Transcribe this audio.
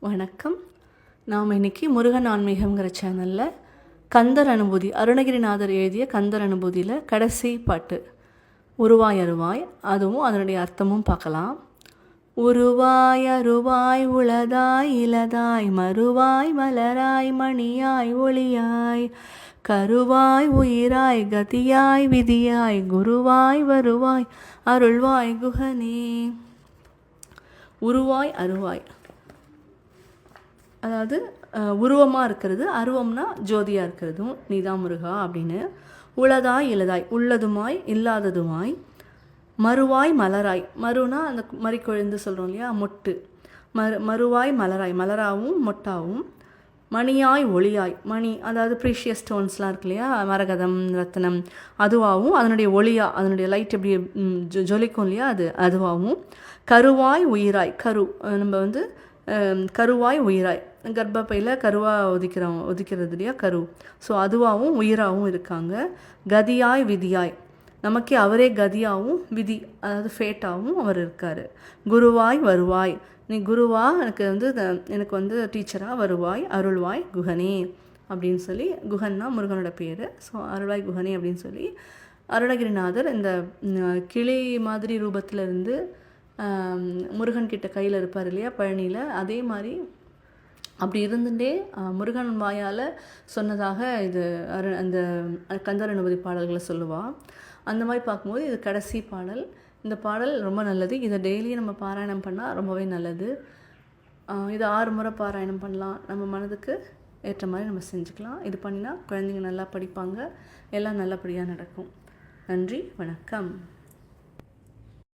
வணக்கம். நாம் இன்றைக்கி முருகன் ஆன்மீகம்ங்கிற சேனலில் கந்தர் அனுபூதி, அருணகிரிநாதர் எழுதிய கந்தர் அனுபூதியில் கடைசி பாட்டு உருவாய் அருவாய், அதுவும் அதனுடைய அர்த்தமும் பார்க்கலாம். உருவாய் அருவாய் உளதாய் இலதாய் மறுவாய் மலராய் மணியாய் ஒளியாய் கருவாய் உயிராய் கதியாய் விதியாய் குருவாய் வருவாய் அருள்வாய் குகனே. உருவாய் அருவாய், அதாவது உருவமாக இருக்கிறது, அருவம்னா ஜோதியாக இருக்கிறதும் நீதான் முருகா அப்படின்னு. உளதாய் இலதாய், உள்ளதுமாய் இல்லாததுமாய். மறுவாய் மலராய், மறுனா அந்த மறிக்கொழுந்து சொல்கிறோம் இல்லையா, மொட்டு. மறுவாய் மலராய், மலராகவும் மொட்டாகவும். மணியாய் ஒளியாய், மணி அதாவது ப்ரீஷியஸ் ஸ்டோன்ஸ்லாம் இருக்கு இல்லையா, மரகதம் ரத்தனம், அதுவாகவும் அதனுடைய ஒளியாக, அதனுடைய லைட் எப்படி ஜொலிக்கும் இல்லையா, அதுவாகவும். கருவாய் உயிராய், கரு நம்ம கருவாய் உயிராய், கர்ப்பப்பையில் கருவாக ஒதிக்கிறது இல்லையா கரு, ஸோ அதுவாகவும் உயிராகவும் இருக்காங்க. கதியாய் விதியாய், நமக்கே அவரே கதியாகவும் விதி அதாவது ஃபேட்டாகவும் அவர் இருக்கார். குருவாய் வருவாய், நீ குருவா எனக்கு டீச்சராக வருவாய் அருள்வாய் குகனே அப்படின்னு சொல்லி, குகன்னா முருகனோட பேர், ஸோ அருள்வாய் குகனே அப்படின்னு சொல்லி அருணகிரிநாதர் இந்த கிளி மாதிரி ரூபத்தில் இருந்து முருகன் கிட்ட கையில் இருப்பார் இல்லையா பழனியில், அதே மாதிரி அப்படி இருந்துட்டே முருகன் வாயால் சொன்னதாக இது அந்த கந்தர் அனுபூதி பாடல்களை சொல்லுவாள். அந்த மாதிரி பார்க்கும்போது இது கடைசி பாடல். இந்த பாடல் ரொம்ப நல்லது, இதை டெய்லியும் நம்ம பாராயணம் பண்ணால் ரொம்பவே நல்லது. இது 6 முறை பாராயணம் பண்ணலாம், நம்ம மனதுக்கு ஏற்ற மாதிரி நம்ம செஞ்சுக்கலாம். இது பண்ணினா குழந்தைங்க நல்லா படிப்பாங்க, எல்லாம் நல்லபடியாக நடக்கும். நன்றி, வணக்கம்.